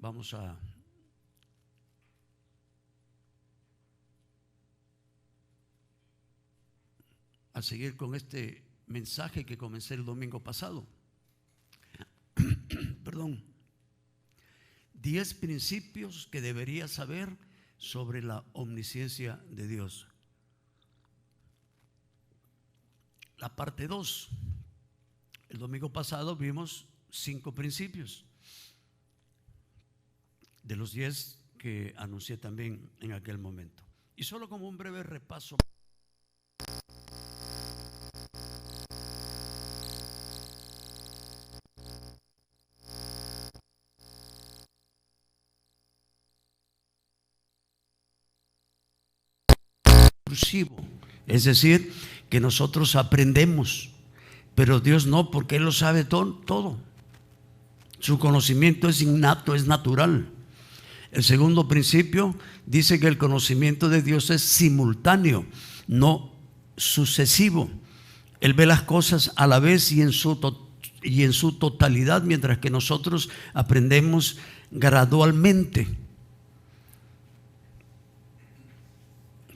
Vamos a seguir con este mensaje que comencé el domingo pasado. Perdón. 10 principios que deberías saber sobre la omnisciencia de Dios. La parte 2. El domingo pasado vimos 5 principios de los 10 que anuncié también en aquel momento. Y solo como un breve repaso. Es decir, que nosotros aprendemos, pero Dios no, porque Él lo sabe todo. Su conocimiento es innato, es natural. El segundo principio dice que el conocimiento de Dios es simultáneo, no sucesivo. Él ve las cosas a la vez y en su totalidad, mientras que nosotros aprendemos gradualmente.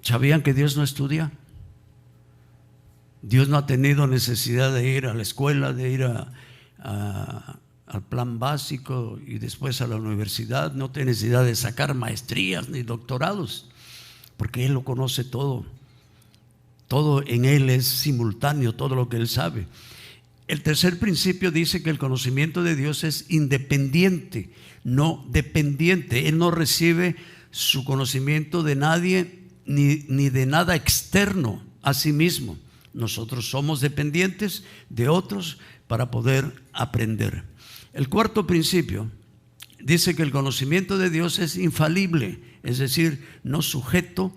¿Sabían que Dios no estudia? Dios no ha tenido necesidad de ir a la escuela, de ir al plan básico y después a la universidad. No tiene necesidad de sacar maestrías ni doctorados, porque Él lo conoce todo. Todo en Él es simultáneo, todo lo que Él sabe. El tercer principio dice que el conocimiento de Dios es independiente, no dependiente. Él no recibe su conocimiento de nadie ni de nada externo a sí mismo. Nosotros somos dependientes de otros para poder aprender. El cuarto principio dice que el conocimiento de Dios es infalible, es decir, no sujeto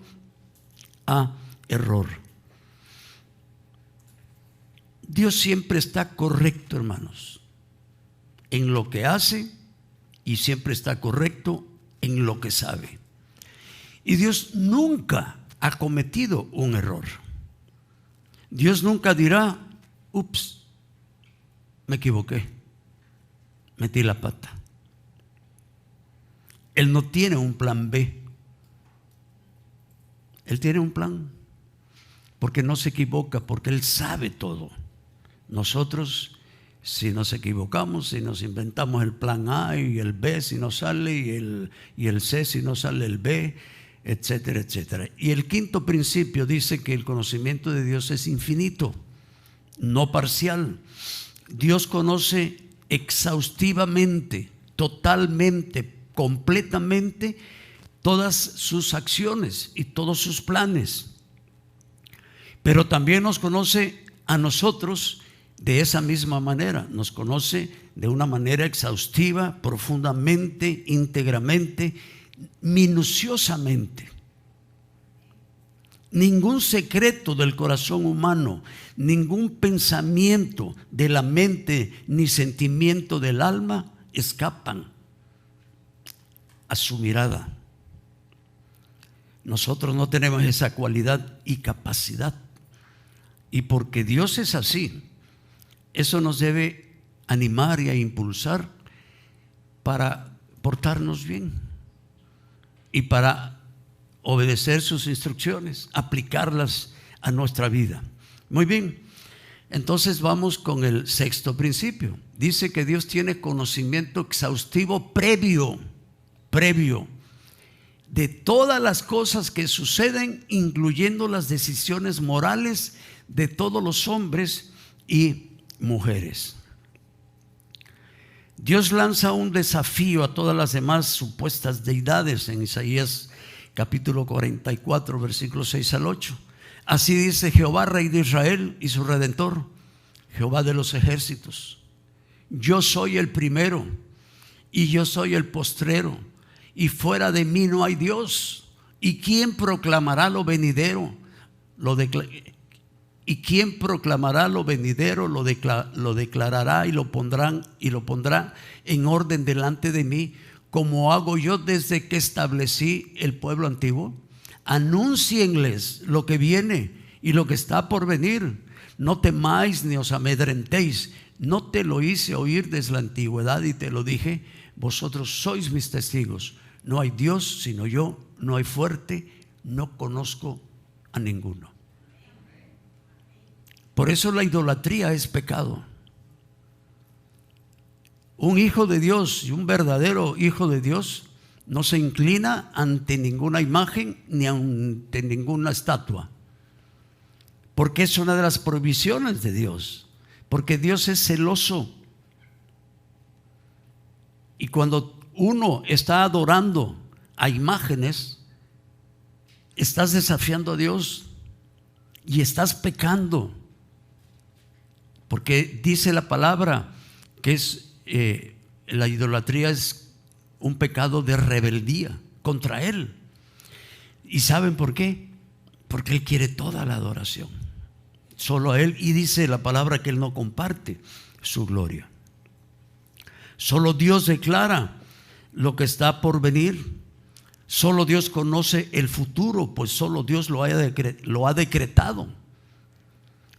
a error. Dios siempre está correcto, hermanos, en lo que hace, y siempre está correcto en lo que sabe. Y Dios nunca ha cometido un error. Dios nunca dirá: ups, me equivoqué, metí la pata. Él no tiene un plan B. Él tiene un plan, porque no se equivoca, porque Él sabe todo. Nosotros, si nos equivocamos, si nos inventamos el plan A y el B si no sale, y el C si no sale el B, etcétera, etcétera. Y el quinto principio dice que el conocimiento de Dios es infinito, no parcial. Dios conoce exhaustivamente, totalmente, completamente todas sus acciones y todos sus planes. Pero también nos conoce a nosotros de esa misma manera. Nos conoce de una manera exhaustiva, profundamente, íntegramente, minuciosamente. Ningún secreto del corazón humano, ningún pensamiento de la mente ni sentimiento del alma escapan a su mirada. Nosotros no tenemos esa cualidad y capacidad, y porque Dios es así, eso nos debe animar y a impulsar para portarnos bien y para obedecer sus instrucciones, aplicarlas a nuestra vida. Muy bien, entonces vamos con el sexto principio. Dice que Dios tiene conocimiento exhaustivo previo de todas las cosas que suceden, incluyendo las decisiones morales de todos los hombres y mujeres. Dios lanza un desafío a todas las demás supuestas deidades en Isaías capítulo 44, versículos 6 al 8. Así dice Jehová, Rey de Israel y su Redentor, Jehová de los ejércitos: yo soy el primero y yo soy el postrero, y fuera de mí no hay Dios. ¿Y quién proclamará lo venidero? ¿Y quién proclamará lo venidero? Lo declarará y lo pondrá en orden delante de mí, como hago yo desde que establecí el pueblo antiguo. Anúncienles lo que viene y lo que está por venir. No temáis ni os amedrentéis. No te lo hice oír desde la antigüedad y te lo dije, vosotros sois mis testigos. No hay Dios sino yo, no hay fuerte, no conozco a ninguno. Por eso la idolatría es pecado. Un hijo de Dios y un verdadero hijo de Dios no se inclina ante ninguna imagen ni ante ninguna estatua, porque es una de las prohibiciones de Dios, porque Dios es celoso. Y cuando uno está adorando a imágenes, estás desafiando a Dios y estás pecando, porque dice la palabra que la idolatría es un pecado de rebeldía contra Él. ¿Y saben por qué? Porque Él quiere toda la adoración, solo a Él, y dice la palabra que Él no comparte su gloria. Solo Dios declara lo que está por venir. Solo Dios conoce el futuro, pues solo Dios lo ha decretado.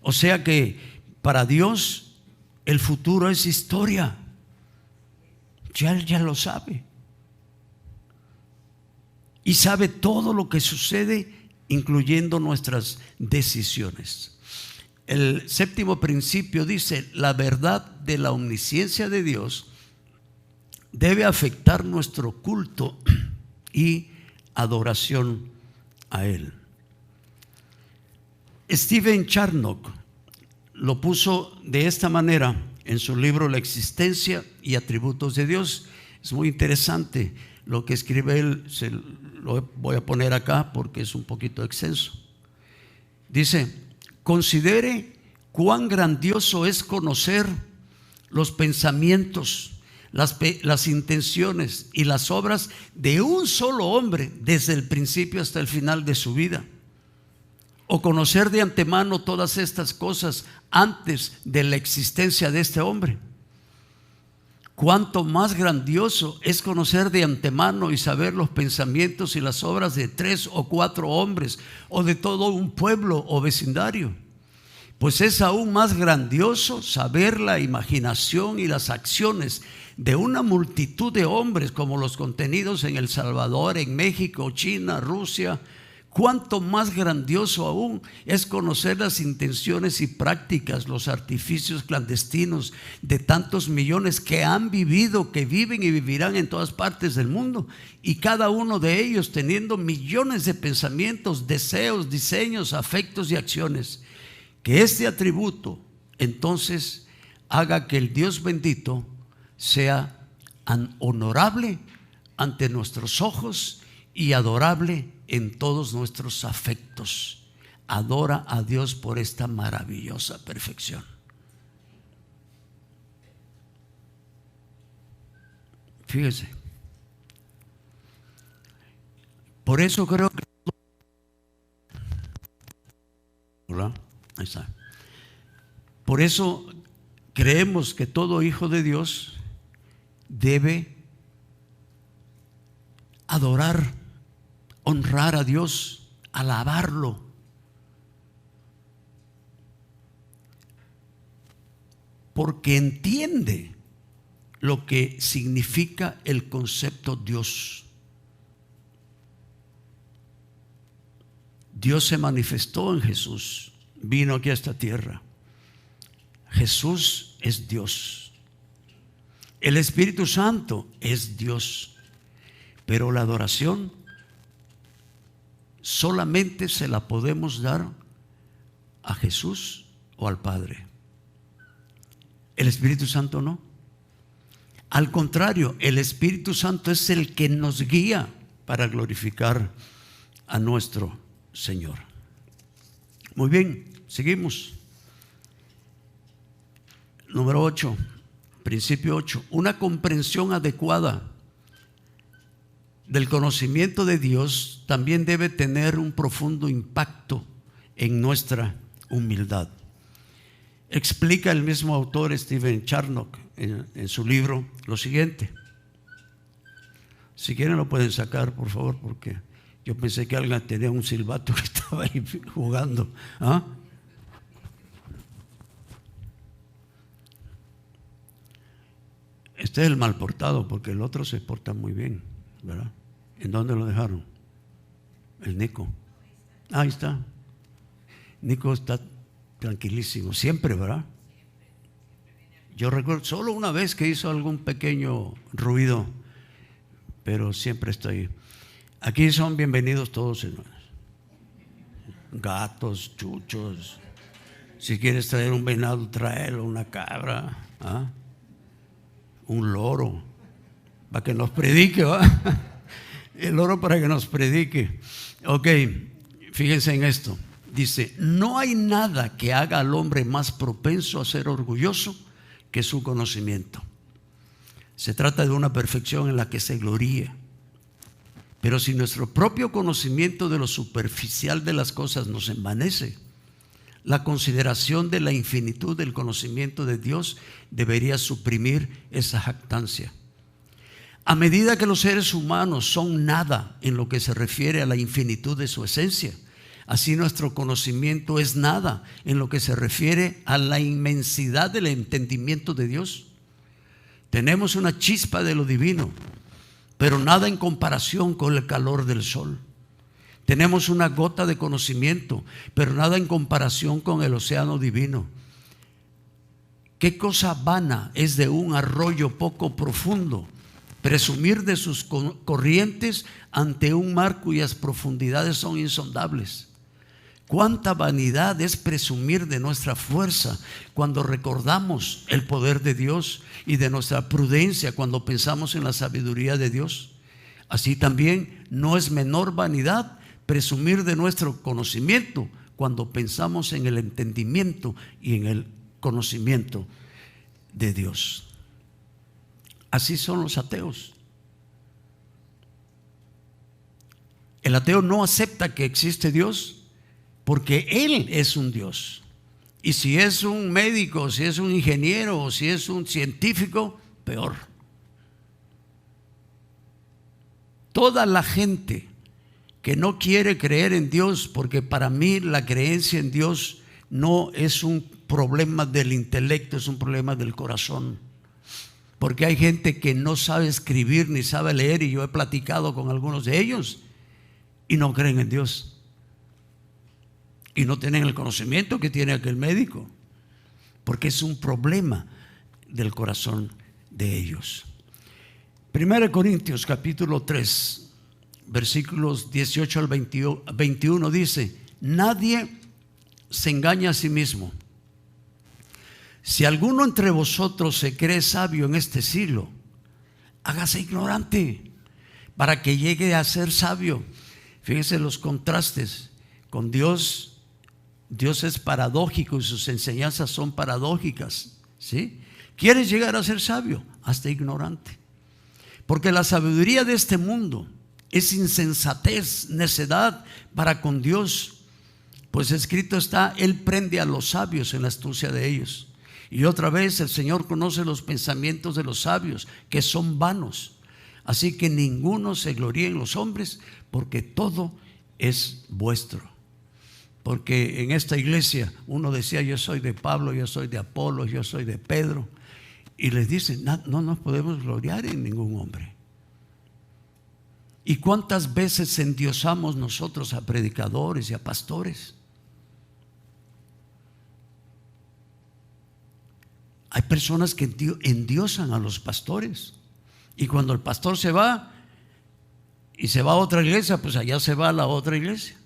O sea que para Dios el futuro es historia. Ya lo sabe. Y sabe todo lo que sucede, incluyendo nuestras decisiones. El séptimo principio dice: la verdad de la omnisciencia de Dios debe afectar nuestro culto y adoración a Él. Stephen Charnock lo puso de esta manera en su libro La existencia y atributos de Dios. Es muy interesante lo que escribe él, lo voy a poner acá porque es un poquito extenso. Dice: considere cuán grandioso es conocer los pensamientos, las intenciones y las obras de un solo hombre desde el principio hasta el final de su vida, o conocer de antemano todas estas cosas antes de la existencia de este hombre. Cuánto más grandioso es conocer de antemano y saber los pensamientos y las obras de 3 o 4 hombres, o de todo un pueblo o vecindario. Pues es aún más grandioso saber la imaginación y las acciones de una multitud de hombres, como los contenidos en El Salvador, en México, China, Rusia. Cuánto más grandioso aún es conocer las intenciones y prácticas, los artificios clandestinos de tantos millones que han vivido, que viven y vivirán en todas partes del mundo, y cada uno de ellos teniendo millones de pensamientos, deseos, diseños, afectos y acciones. Que este atributo entonces haga que el Dios bendito sea honorable ante nuestros ojos y adorable en todos nuestros afectos. Adora a Dios por esta maravillosa perfección. Fíjese. Por eso creo que... ¿verdad? Ahí está. Por eso creemos que todo hijo de Dios debe adorar, honrar a Dios, alabarlo. Porque entiende lo que significa el concepto Dios. Dios se manifestó en Jesús, vino aquí a esta tierra. Jesús es Dios. El Espíritu Santo es Dios. Pero la adoración solamente se la podemos dar a Jesús o al Padre. El Espíritu Santo no. Al contrario, el Espíritu Santo es el que nos guía para glorificar a nuestro Señor. Muy bien, seguimos. Número 8, principio 8. Una comprensión adecuada del conocimiento de Dios también debe tener un profundo impacto en nuestra humildad. Explica el mismo autor Stephen Charnock en su libro lo siguiente. Si quieren lo pueden sacar, por favor, porque yo pensé que alguien tenía un silbato que estaba ahí jugando. ¿Ah? Este es el mal portado, porque el otro se porta muy bien, ¿verdad? ¿En dónde lo dejaron? El Nico. Ahí está. Nico está tranquilísimo, siempre, ¿verdad? Yo recuerdo solo una vez que hizo algún pequeño ruido, pero siempre está ahí. Aquí son bienvenidos todos, hermanos. Gatos, chuchos. Si quieres traer un venado, tráelo, una cabra, ¿ah? Un loro, para que nos predique, ¿va? El loro para que nos predique. Ok, fíjense en esto. Dice: no hay nada que haga al hombre más propenso a ser orgulloso que su conocimiento. Se trata de una perfección en la que se gloríe. Pero si nuestro propio conocimiento de lo superficial de las cosas nos envanece, la consideración de la infinitud del conocimiento de Dios debería suprimir esa jactancia. A medida que los seres humanos son nada en lo que se refiere a la infinitud de su esencia, así nuestro conocimiento es nada en lo que se refiere a la inmensidad del entendimiento de Dios. Tenemos una chispa de lo divino, pero nada en comparación con el calor del sol. Tenemos una gota de conocimiento, pero nada en comparación con el océano divino. ¿Qué cosa vana es de un arroyo poco profundo presumir de sus corrientes ante un mar cuyas profundidades son insondables? Cuánta vanidad es presumir de nuestra fuerza cuando recordamos el poder de Dios, y de nuestra prudencia cuando pensamos en la sabiduría de Dios. Así también no es menor vanidad presumir de nuestro conocimiento cuando pensamos en el entendimiento y en el conocimiento de Dios. Así son los ateos. El ateo no acepta que existe Dios porque él es un Dios. Y si es un médico, si es un ingeniero o si es un científico, peor. Toda la gente que no quiere creer en Dios, porque para mí la creencia en Dios no es un problema del intelecto, es un problema del corazón. Porque hay gente que no sabe escribir ni sabe leer, y yo he platicado con algunos de ellos y no creen en Dios. Y no tienen el conocimiento que tiene aquel médico, porque es un problema del corazón de ellos. 1 Corintios capítulo 3, versículos 18 al 21 dice: nadie se engaña a sí mismo. Si alguno entre vosotros se cree sabio en este siglo, hágase ignorante para que llegue a ser sabio. Fíjense los contrastes. Con Dios, Dios es paradójico y sus enseñanzas son paradójicas, ¿sí? ¿Quieres llegar a ser sabio? Hazte ignorante. Porque la sabiduría de este mundo es insensatez, necedad para con Dios. Pues escrito está: Él prende a los sabios en la astucia de ellos. Y otra vez: el Señor conoce los pensamientos de los sabios, que son vanos. Así que ninguno se gloríe en los hombres, porque todo es vuestro. Porque en esta iglesia uno decía: yo soy de Pablo, yo soy de Apolo, yo soy de Pedro. Y les dicen: no nos podemos gloriar en ningún hombre. ¿Y cuántas veces endiosamos nosotros a predicadores y a pastores? Hay personas que endiosan a los pastores, y cuando el pastor se va y se va a otra iglesia, pues allá se va a la otra iglesia,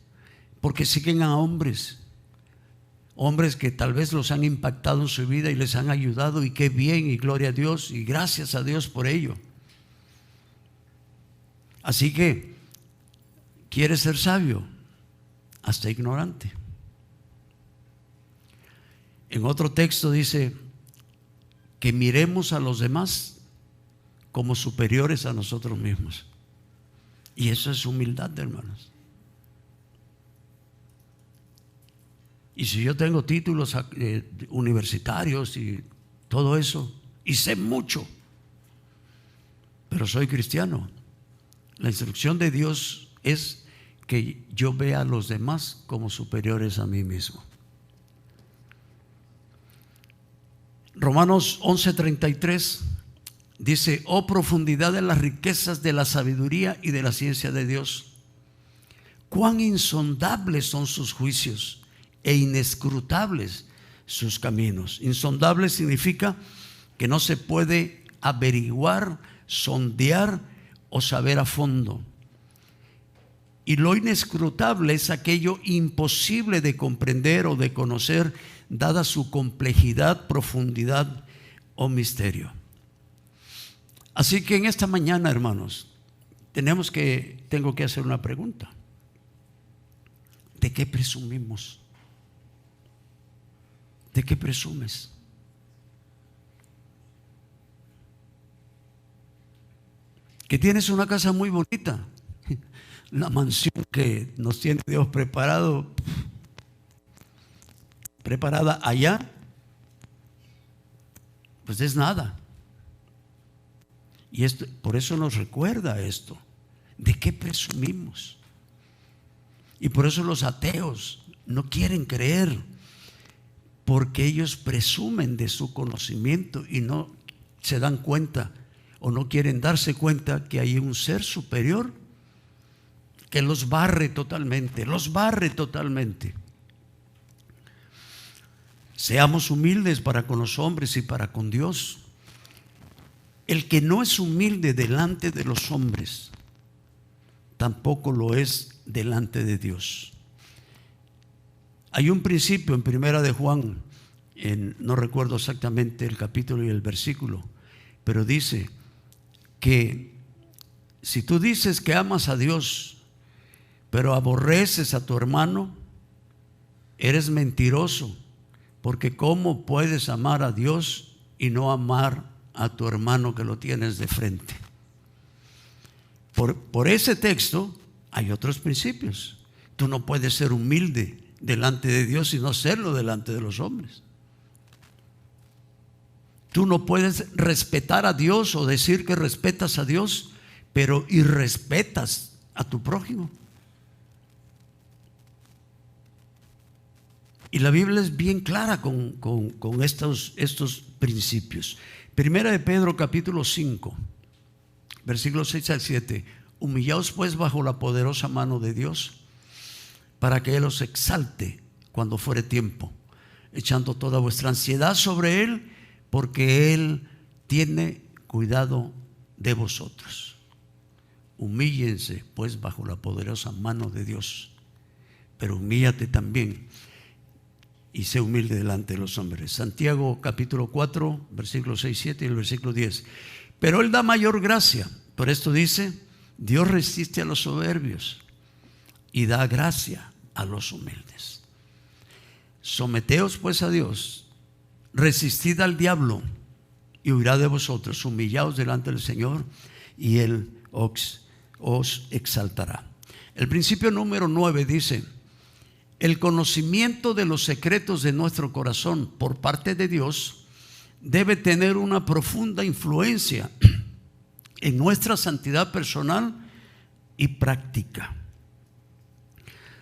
porque siguen a hombres que tal vez los han impactado en su vida y les han ayudado, y qué bien, y gloria a Dios, y gracias a Dios por ello. Así que, ¿quieres ser sabio? Hazte ignorante. En otro texto dice que miremos a los demás como superiores a nosotros mismos. Y eso es humildad, hermanos. Y si yo tengo títulos universitarios y todo eso, y sé mucho, pero soy cristiano, la instrucción de Dios es que yo vea a los demás como superiores a mí mismo. Romanos 11:33 Dice: oh profundidad de las riquezas de la sabiduría y de la ciencia de Dios. Cuán insondables son sus juicios e inescrutables sus caminos. Insondable significa que no se puede averiguar, sondear o saber a fondo. Y lo inescrutable es aquello imposible de comprender o de conocer, dada su complejidad, profundidad o misterio. Así que en esta mañana, hermanos, tengo que hacer una pregunta. ¿De qué presumimos? ¿De qué presumes? Que tienes una casa muy bonita, la mansión que nos tiene Dios preparada allá, pues es nada. Y por eso nos recuerda esto. ¿De qué presumimos? Y por eso los ateos no quieren creer, porque ellos presumen de su conocimiento y no se dan cuenta o no quieren darse cuenta que hay un ser superior que los barre totalmente, Seamos humildes para con los hombres y para con Dios. El que no es humilde delante de los hombres, tampoco lo es delante de Dios. Hay un principio en Primera de Juan, no recuerdo exactamente el capítulo y el versículo, pero dice que si tú dices que amas a Dios, pero aborreces a tu hermano, eres mentiroso, porque ¿cómo puedes amar a Dios y no amar a tu hermano que lo tienes de frente? Por ese texto hay otros principios. Tú no puedes ser humilde delante de Dios y no serlo delante de los hombres. Tú no puedes respetar a Dios o decir que respetas a Dios, pero irrespetas a tu prójimo. Y la Biblia es bien clara con estos principios. Primera de Pedro capítulo 5, versículos 6 al 7. Humillaos pues bajo la poderosa mano de Dios, para que Él os exalte cuando fuere tiempo, echando toda vuestra ansiedad sobre Él, porque Él tiene cuidado de vosotros. Humíllense pues bajo la poderosa mano de Dios, pero humíllate también y sé humilde delante de los hombres. Santiago capítulo 4, versículos 6, 7 y el versículo 10. Pero Él da mayor gracia. Por esto dice: Dios resiste a los soberbios y da gracia a los humildes. Someteos pues a Dios, resistid al diablo y huirá de vosotros. Humillaos delante del Señor y Él os exaltará. El principio número 9 dice: el conocimiento de los secretos de nuestro corazón por parte de Dios debe tener una profunda influencia en nuestra santidad personal y práctica.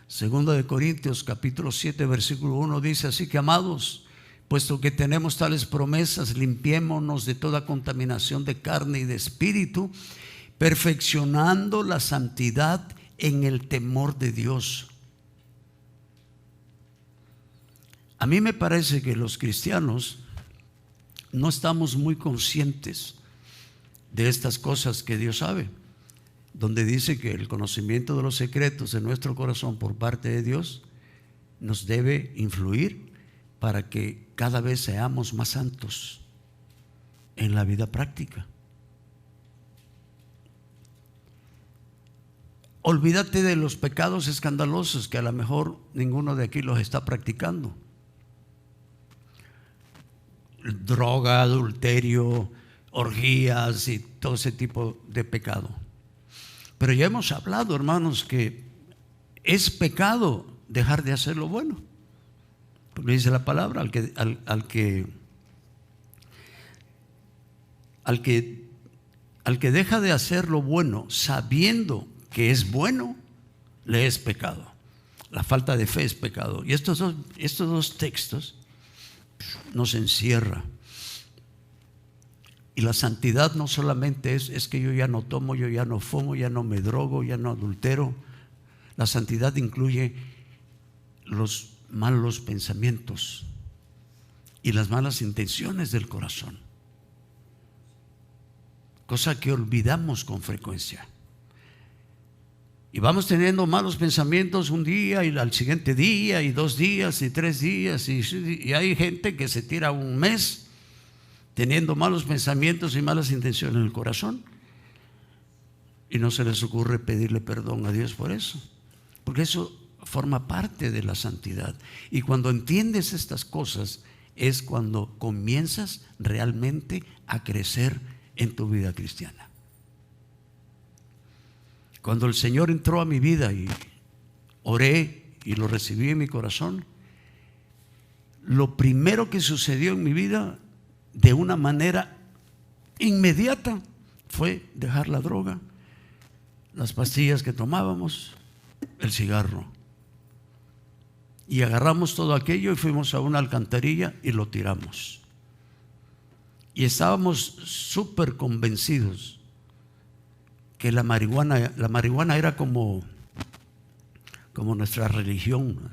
Segunda de Corintios capítulo 7 versículo 1 dice: así que, amados, puesto que tenemos tales promesas, limpiémonos de toda contaminación de carne y de espíritu, perfeccionando la santidad en el temor de Dios. A mí me parece que los cristianos no estamos muy conscientes de estas cosas que Dios sabe, donde dice que el conocimiento de los secretos de nuestro corazón por parte de Dios nos debe influir para que cada vez seamos más santos en la vida práctica. Olvídate de los pecados escandalosos que a lo mejor ninguno de aquí los está practicando. Droga, adulterio, orgías y todo ese tipo de pecado. Pero ya hemos hablado, hermanos, que es pecado dejar de hacer lo bueno. Porque dice la palabra: al que deja de hacer lo bueno sabiendo que es bueno, le es pecado. La falta de fe es pecado. Y estos dos textos nos encierra. Y la santidad no solamente es que yo ya no tomo, yo ya no fumo, ya no me drogo, ya no adultero. La santidad incluye los malos pensamientos y las malas intenciones del corazón, cosa que olvidamos con frecuencia. Y vamos teniendo malos pensamientos un día y al siguiente día y 2 días y 3 días y hay gente que se tira un mes teniendo malos pensamientos y malas intenciones en el corazón y no se les ocurre pedirle perdón a Dios por eso, porque eso forma parte de la santidad. Y cuando entiendes estas cosas es cuando comienzas realmente a crecer en tu vida cristiana. Cuando el Señor entró a mi vida y oré y lo recibí en mi corazón, lo primero que sucedió en mi vida de una manera inmediata fue dejar la droga, las pastillas que tomábamos, el cigarro. Y agarramos todo aquello y fuimos a una alcantarilla y lo tiramos. Y estábamos súper convencidos que la marihuana era como nuestra religión.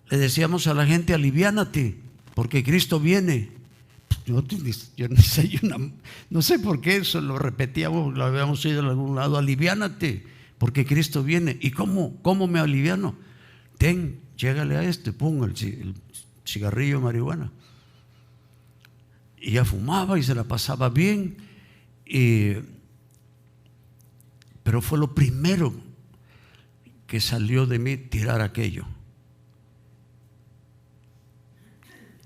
Le decíamos a la gente: aliviánate, porque Cristo viene. Yo no sé por qué eso lo repetíamos, lo habíamos oído en algún lado: aliviánate, porque Cristo viene. ¿Y cómo me aliviano? Llégale a ponga el cigarrillo de marihuana. Y ya fumaba y se la pasaba bien. Pero fue lo primero que salió de mí, tirar aquello.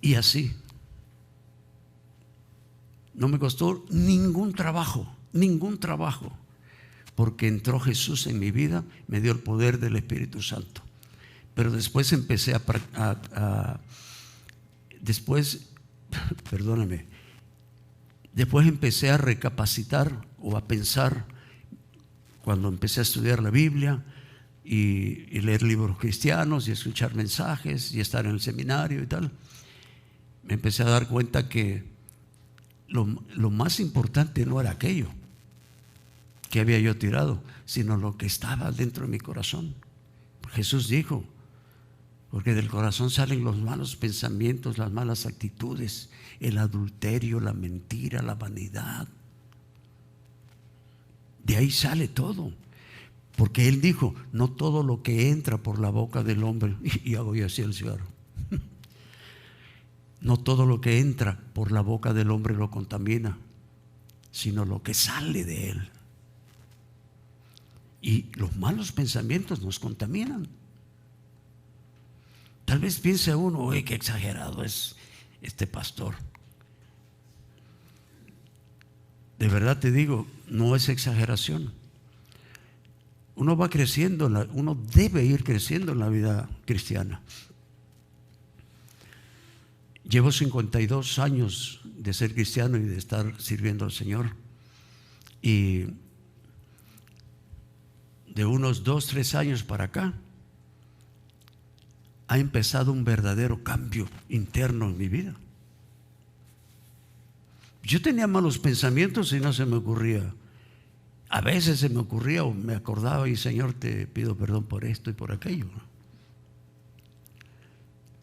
Y así no me costó ningún trabajo, porque entró Jesús en mi vida, me dio el poder del Espíritu Santo. Pero después empecé después empecé a recapacitar o a pensar, cuando empecé a estudiar la Biblia y leer libros cristianos y escuchar mensajes y estar en el seminario y tal. Me empecé a dar cuenta que lo más importante no era aquello que había yo tirado, sino lo que estaba dentro de mi corazón. Jesús dijo: porque del corazón salen los malos pensamientos, las malas actitudes, el adulterio, la mentira, la vanidad. De ahí sale todo. Porque Él dijo: no todo lo que entra por la boca del hombre, y hago yo así el cigarro, no todo lo que entra por la boca del hombre lo contamina, sino lo que sale de él. Y los malos pensamientos nos contaminan. Tal vez piense uno: uy, qué exagerado es este pastor. De verdad te digo, no es exageración. Uno va creciendo, uno debe ir creciendo en la vida cristiana. Llevo 52 años de ser cristiano y de estar sirviendo al Señor. Y de unos 2-3 años para acá ha empezado un verdadero cambio interno en mi vida. Yo tenía malos pensamientos y no se me ocurría. A veces se me ocurría o me acordaba: y Señor, te pido perdón por esto y por aquello.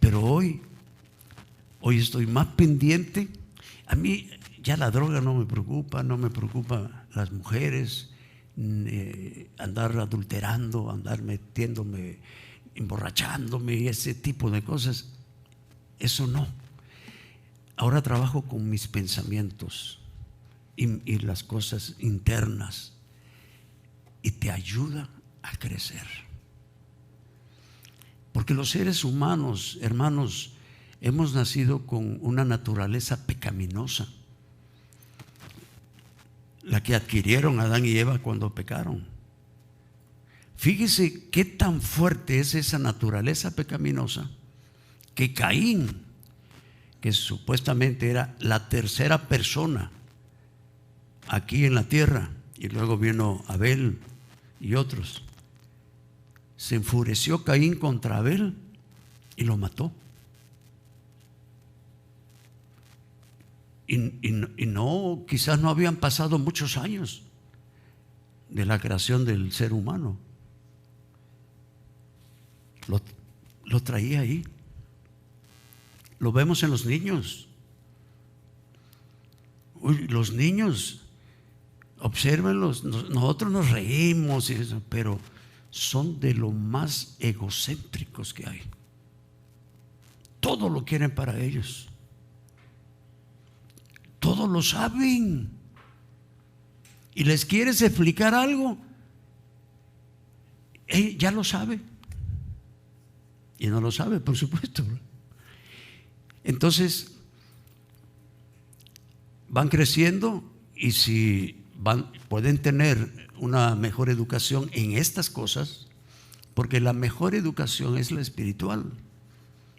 Pero hoy estoy más pendiente. A mí ya la droga no me preocupa las mujeres, andar adulterando, andar metiéndome, emborrachándome y ese tipo de cosas. Eso no. Ahora trabajo con mis pensamientos y las cosas internas, y te ayuda a crecer. Porque los seres humanos, hermanos, hemos nacido con una naturaleza pecaminosa, la que adquirieron Adán y Eva cuando pecaron. Fíjese qué tan fuerte es esa naturaleza pecaminosa, que Caín, que supuestamente era la tercera persona aquí en la tierra, y luego vino Abel y otros, se enfureció Caín contra Abel y lo mató. y no, quizás no habían pasado muchos años de la creación del ser humano. Lo traía ahí. Lo vemos en los niños. Los niños, obsérvenlos, nosotros nos reímos, pero son de lo más egocéntricos que hay. Todo lo quieren para ellos. Todos lo saben. Y les quieres explicar algo, ya lo sabe. Y no lo sabe, por supuesto. Entonces, van creciendo y si pueden tener una mejor educación en estas cosas, porque la mejor educación es la espiritual,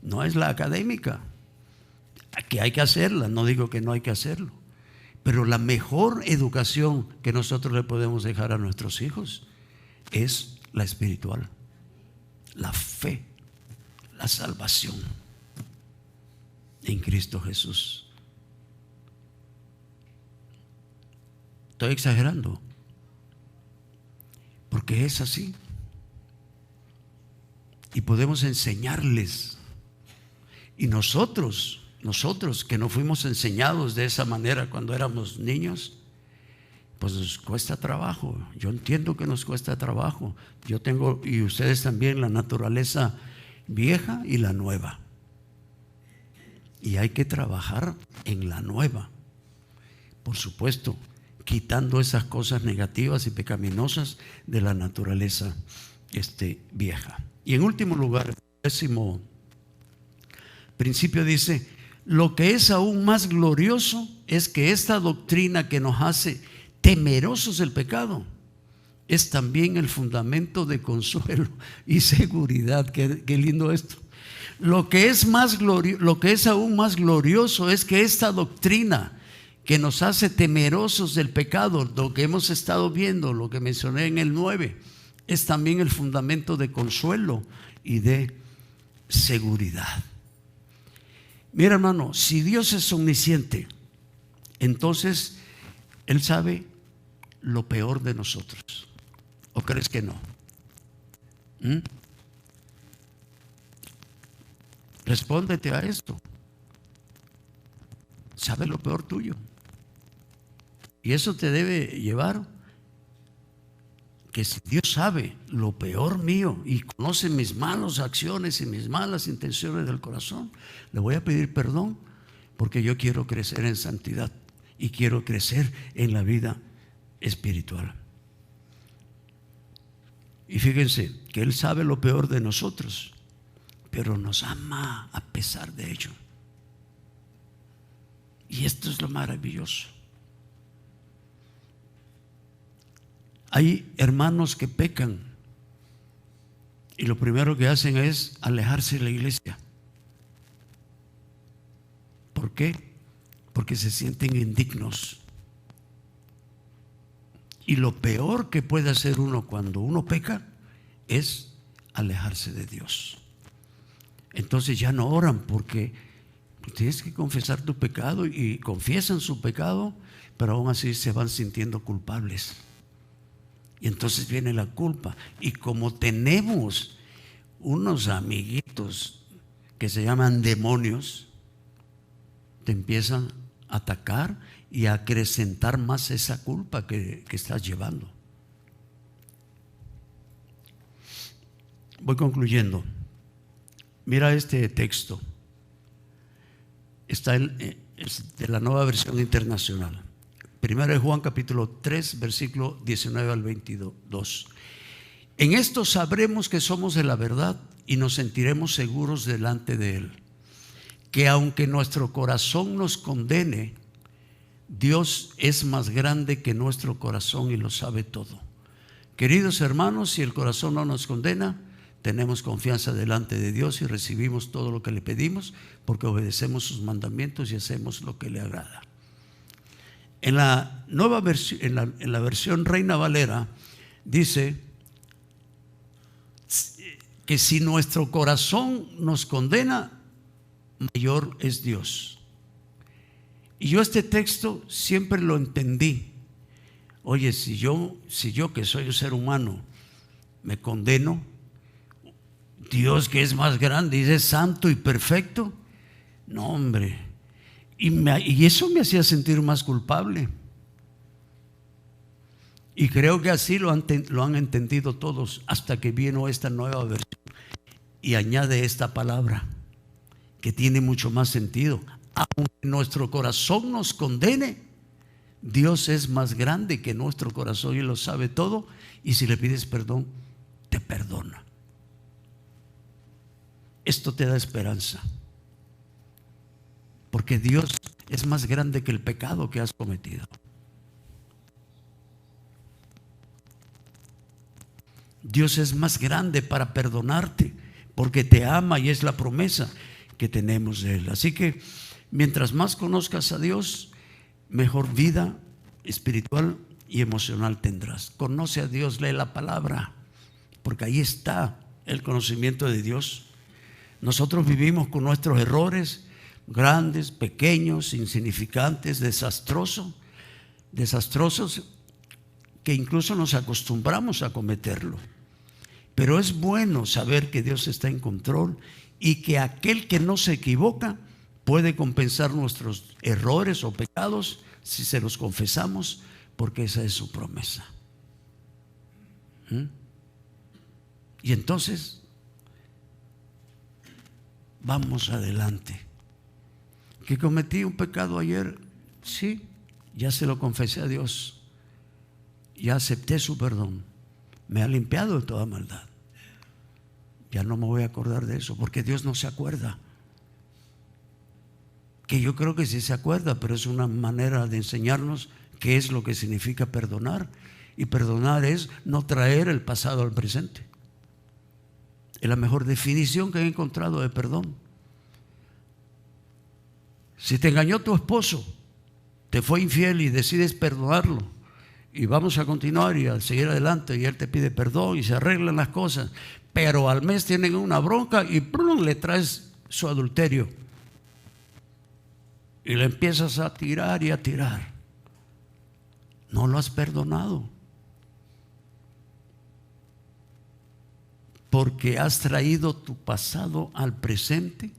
no es la académica, que hay que hacerla, no digo que no hay que hacerlo, pero la mejor educación que nosotros le podemos dejar a nuestros hijos es la espiritual, la fe, la salvación en Cristo Jesús. Estoy exagerando, porque es así. Y podemos enseñarles. Y nosotros que no fuimos enseñados de esa manera cuando éramos niños, pues nos cuesta trabajo. Yo entiendo que nos cuesta trabajo. Yo tengo, y ustedes también, la naturaleza vieja y la nueva. Y hay que trabajar en la nueva. Por supuesto, quitando esas cosas negativas y pecaminosas de la naturaleza vieja. Y en último lugar, el 10º principio dice: lo que es aún más glorioso es que esta doctrina que nos hace temerosos del pecado es también el fundamento de consuelo y seguridad. Qué lindo esto. Lo que es aún más glorioso es que esta doctrina que nos hace temerosos del pecado, lo que hemos estado viendo, lo que mencioné en el 9, es también el fundamento de consuelo y de seguridad. Mira, hermano, si Dios es omnisciente, entonces Él sabe lo peor de nosotros. ¿O crees que no? Respóndete a esto. Sabe lo peor tuyo. Y eso te debe llevar que si Dios sabe lo peor mío y conoce mis malas acciones y mis malas intenciones del corazón, le voy a pedir perdón, porque yo quiero crecer en santidad y quiero crecer en la vida espiritual. Y fíjense que Él sabe lo peor de nosotros, pero nos ama a pesar de ello. Y esto es lo maravilloso. Hay hermanos que pecan y lo primero que hacen es alejarse de la iglesia. ¿Por qué? Porque se sienten indignos. Y lo peor que puede hacer uno cuando uno peca es alejarse de Dios. Entonces ya no oran, porque tienes que confesar tu pecado, y confiesan su pecado, pero aún así se van sintiendo culpables. Y entonces viene la culpa. Y como tenemos unos amiguitos que se llaman demonios, te empiezan a atacar y a acrecentar más esa culpa que estás llevando. Voy concluyendo. Mira este texto. Está es de la Nueva Versión Internacional. 1 Juan capítulo 3, versículo 19 al 22. En esto sabremos que somos de la verdad y nos sentiremos seguros delante de Él, que aunque nuestro corazón nos condene, Dios es más grande que nuestro corazón y lo sabe todo. Queridos hermanos, si el corazón no nos condena, tenemos confianza delante de Dios y recibimos todo lo que le pedimos, porque obedecemos sus mandamientos y hacemos lo que le agrada. En la nueva versión, en la versión Reina Valera, dice que si nuestro corazón nos condena, mayor es Dios. Y yo este texto siempre lo entendí. Oye, si yo que soy un ser humano me condeno, Dios que es más grande y es santo y perfecto, no, hombre. Y eso me hacía sentir más culpable. Y creo que así lo han entendido todos, hasta que vino esta nueva versión y añade esta palabra que tiene mucho más sentido. Aunque nuestro corazón nos condene, Dios es más grande que nuestro corazón y lo sabe todo, y si le pides perdón, te perdona. Esto te da esperanza, porque Dios es más grande que el pecado que has cometido. Dios es más grande para perdonarte, porque te ama y es la promesa que tenemos de Él. Así que mientras más conozcas a Dios, mejor vida espiritual y emocional tendrás. Conoce a Dios, lee la palabra, porque ahí está el conocimiento de Dios. Nosotros vivimos con nuestros errores, grandes, pequeños, insignificantes, desastrosos, que incluso nos acostumbramos a cometerlo. Pero es bueno saber que Dios está en control y que aquel que no se equivoca puede compensar nuestros errores o pecados si se los confesamos, porque esa es su promesa. Y entonces vamos adelante. ¿Que cometí un pecado ayer? Sí, ya se lo confesé a Dios, ya acepté su perdón, me ha limpiado de toda maldad. Ya no me voy a acordar de eso, porque Dios no se acuerda. Que yo creo que sí se acuerda, pero es una manera de enseñarnos qué es lo que significa perdonar. Y perdonar es no traer el pasado al presente. Es la mejor definición que he encontrado de perdón. Si te engañó tu esposo, te fue infiel y decides perdonarlo, y vamos a continuar y a seguir adelante, y él te pide perdón y se arreglan las cosas, pero al mes tienen una bronca y ¡plum!, le traes su adulterio y le empiezas a tirar y a tirar. No lo has perdonado, porque has traído tu pasado al presente.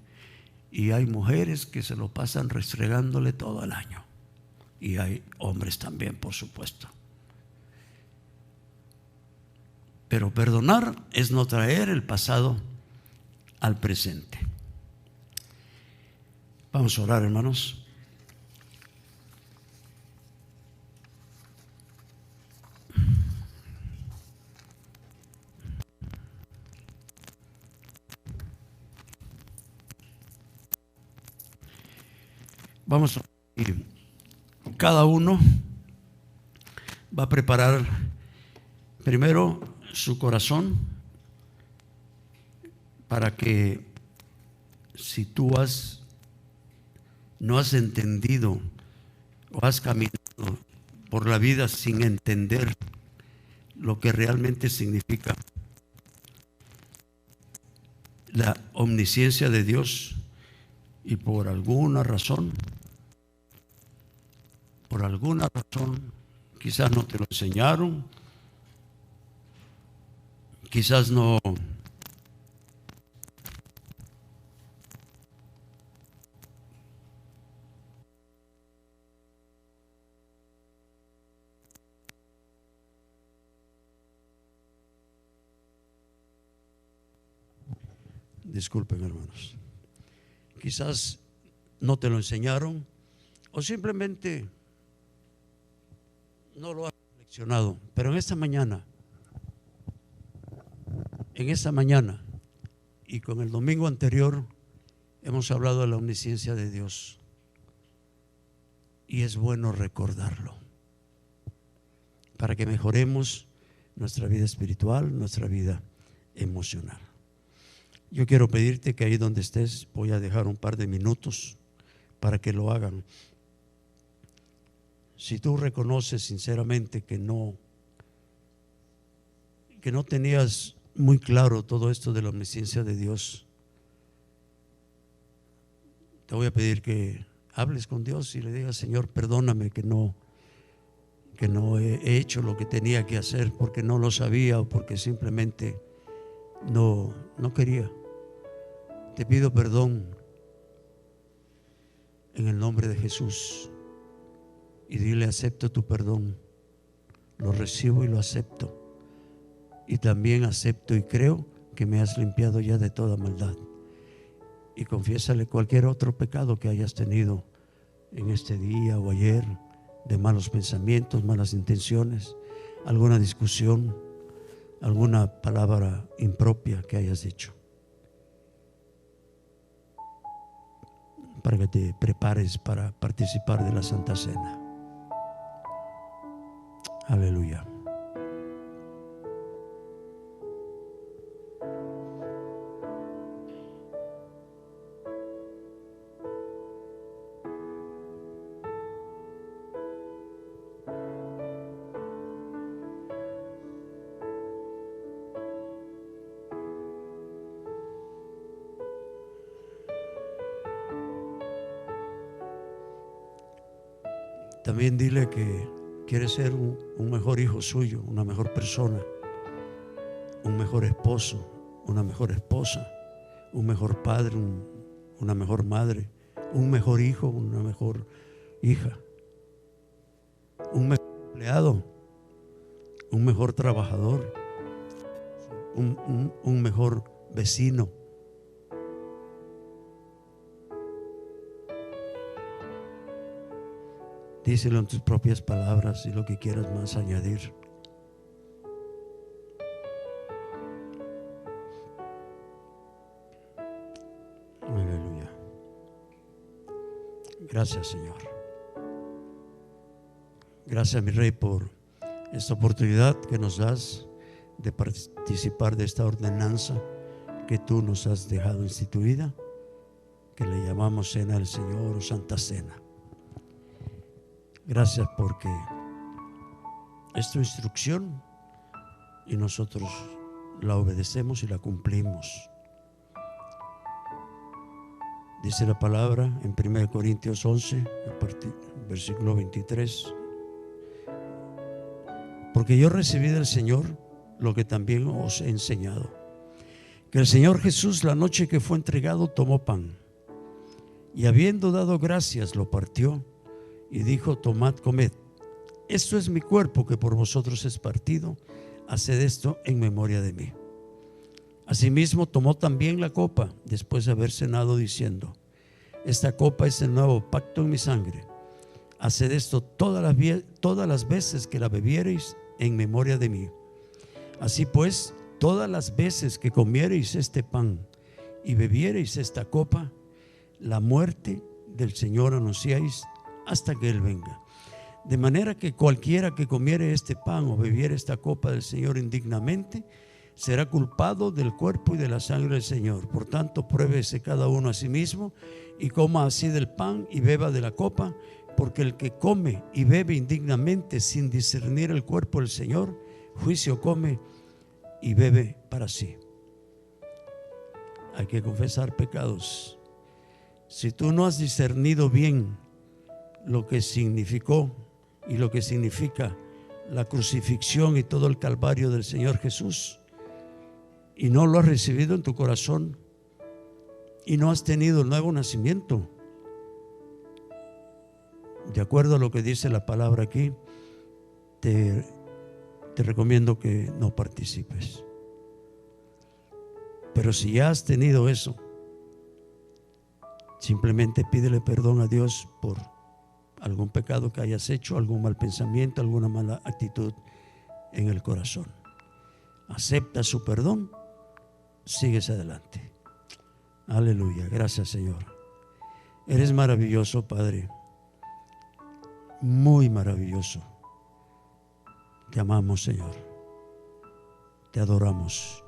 Y hay mujeres que se lo pasan restregándole todo el año, y hay hombres también, por supuesto. Pero perdonar es no traer el pasado al presente. Vamos a orar, hermanos. Vamos a ir. Cada uno va a preparar primero su corazón, para que si tú no has entendido o has caminado por la vida sin entender lo que realmente significa la omnisciencia de Dios, y por alguna razón, quizás no te lo enseñaron, quizás no disculpen, hermanos, quizás no te lo enseñaron, o simplemente no lo has reflexionado. Pero en esta mañana y con el domingo anterior hemos hablado de la omnisciencia de Dios, y es bueno recordarlo para que mejoremos nuestra vida espiritual, nuestra vida emocional. Yo quiero pedirte que ahí donde estés, voy a dejar un par de minutos para que lo hagan. Si tú reconoces sinceramente que no tenías muy claro todo esto de la omnisciencia de Dios, te voy a pedir que hables con Dios y le digas: Señor, perdóname que no he hecho lo que tenía que hacer porque no lo sabía o porque simplemente no quería. Te pido perdón en el nombre de Jesús, y dile: acepto tu perdón, lo recibo y lo acepto, y también acepto y creo que me has limpiado ya de toda maldad. Y confiésale cualquier otro pecado que hayas tenido en este día o ayer, de malos pensamientos, malas intenciones, alguna discusión, alguna palabra impropia que hayas dicho, para que te prepares para participar de la Santa Cena. Aleluya. También dile que quieres ser un mejor hijo suyo, una mejor persona, un mejor esposo, una mejor esposa, un mejor padre, una mejor madre, un mejor hijo, una mejor hija, un mejor empleado, un mejor trabajador, un mejor vecino. Díselo en tus propias palabras y lo que quieras más añadir. Aleluya. Gracias, Señor. Gracias, mi Rey, por esta oportunidad que nos das de participar de esta ordenanza que tú nos has dejado instituida, que le llamamos Cena del Señor o Santa Cena. Gracias porque es tu instrucción y nosotros la obedecemos y la cumplimos. Dice la palabra en 1 Corintios 11, versículo 23: porque yo recibí del Señor lo que también os he enseñado, que el Señor Jesús, la noche que fue entregado, tomó pan, y habiendo dado gracias, lo partió y dijo: tomad, comed, esto es mi cuerpo que por vosotros es partido, haced esto en memoria de mí. Asimismo tomó también la copa después de haber cenado, diciendo: esta copa es el nuevo pacto en mi sangre, haced esto todas las veces que la bebiereis en memoria de mí. Así pues, todas las veces que comiereis este pan y bebiereis esta copa, la muerte del Señor anunciáis hasta que Él venga. De manera que cualquiera que comiere este pan o bebiere esta copa del Señor indignamente, será culpado del cuerpo y de la sangre del Señor. Por tanto, pruébese cada uno a sí mismo y coma así del pan y beba de la copa, porque el que come y bebe indignamente sin discernir el cuerpo del Señor, juicio come y bebe para sí. Hay que confesar pecados. Si tú no has discernido bien lo que significó y lo que significa la crucifixión y todo el calvario del Señor Jesús, y no lo has recibido en tu corazón y no has tenido el nuevo nacimiento, de acuerdo a lo que dice la palabra aquí, te recomiendo que no participes. Pero si ya has tenido eso, simplemente pídele perdón a Dios por algún pecado que hayas hecho, algún mal pensamiento, alguna mala actitud en el corazón. Acepta su perdón, sigues adelante. Aleluya, gracias, Señor. Eres maravilloso, Padre, muy maravilloso. Te amamos, Señor, te adoramos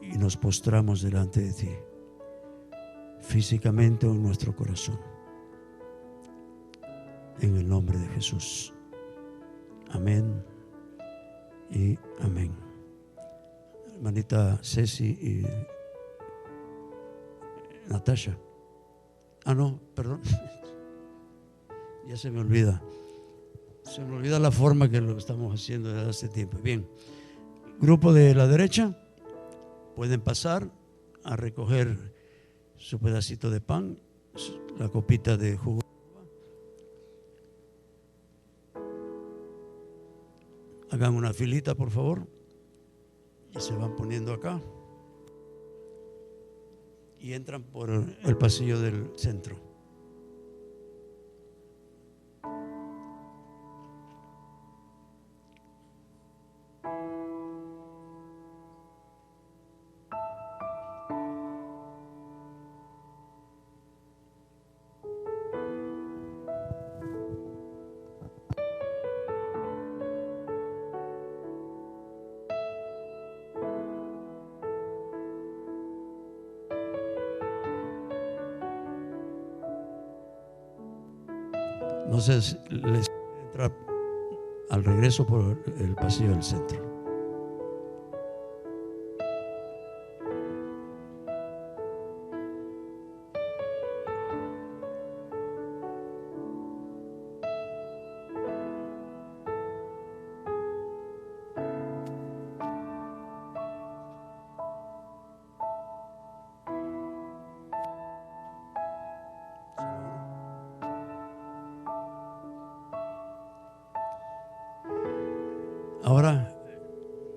y nos postramos delante de ti, físicamente o en nuestro corazón, en el nombre de Jesús. Amén y amén. Hermanita Ceci y Natasha, No, perdón. Ya se me olvida. Se me olvida la forma que lo estamos haciendo desde hace tiempo. Bien, grupo de la derecha, pueden pasar a recoger su pedacito de pan, la copita de jugo. Hagan una filita, por favor, y se van poniendo acá y entran por el pasillo del centro. No sé si les entra al regreso por el pasillo del centro. Ahora,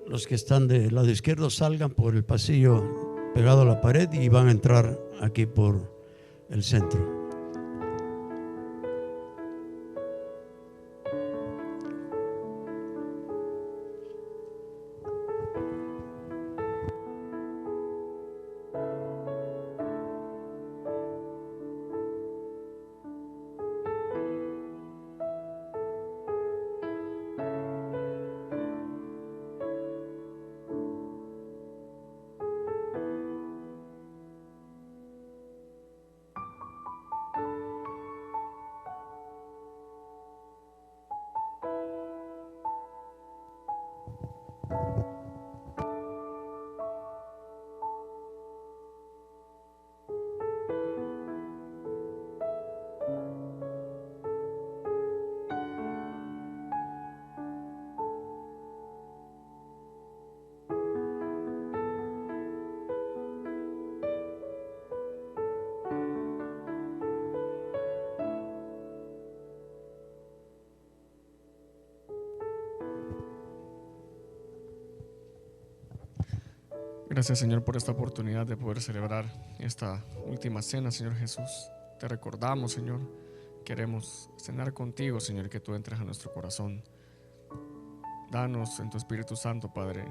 los que están del lado izquierdo salgan por el pasillo pegado a la pared y van a entrar aquí por el centro. Gracias, Señor, por esta oportunidad de poder celebrar esta última cena, Señor Jesús. Te recordamos, Señor, queremos cenar contigo, Señor, que tú entres a nuestro corazón. Danos en tu Espíritu Santo, Padre,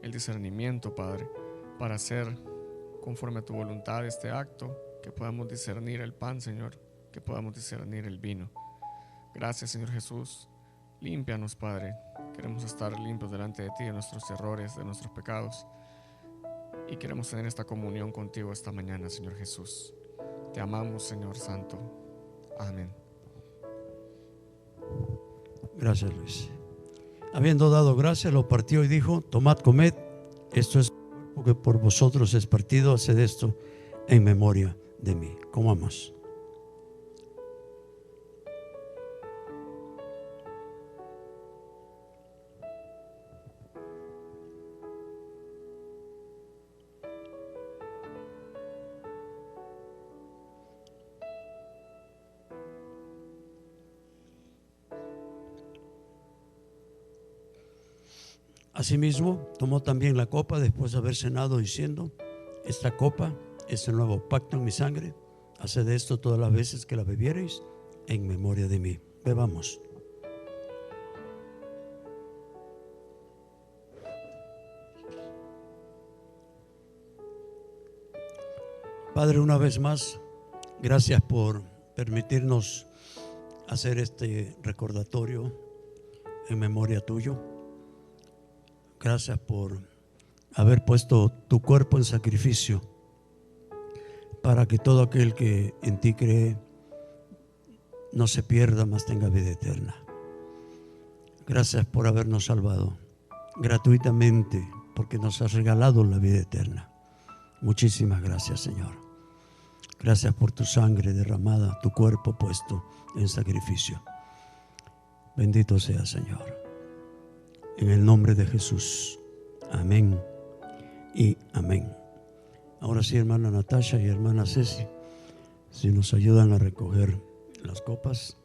el discernimiento, Padre, para hacer conforme a tu voluntad este acto, que podamos discernir el pan, Señor, que podamos discernir el vino. Gracias, Señor Jesús. Límpianos, Padre. Queremos estar limpios delante de ti, de nuestros errores, de nuestros pecados. Y queremos tener esta comunión contigo esta mañana, Señor Jesús. Te amamos, Señor Santo. Amén. Gracias, Luis. Habiendo dado gracias, lo partió y dijo: tomad, comed, esto es mi cuerpo que por vosotros es partido, haced esto en memoria de mí. Comamos. Asimismo, tomó también la copa después de haber cenado, diciendo: esta copa es el nuevo pacto en mi sangre. Haced esto todas las veces que la bebiereis en memoria de mí. Bebamos. Padre, una vez más, gracias por permitirnos hacer este recordatorio en memoria tuyo. Gracias por haber puesto tu cuerpo en sacrificio para que todo aquel que en ti cree no se pierda, mas tenga vida eterna. Gracias por habernos salvado gratuitamente, porque nos has regalado la vida eterna. Muchísimas gracias, Señor. Gracias por tu sangre derramada, tu cuerpo puesto en sacrificio. Bendito sea, Señor. En el nombre de Jesús. Amén y amén. Ahora sí, hermana Natasha y hermana Ceci, si nos ayudan a recoger las copas.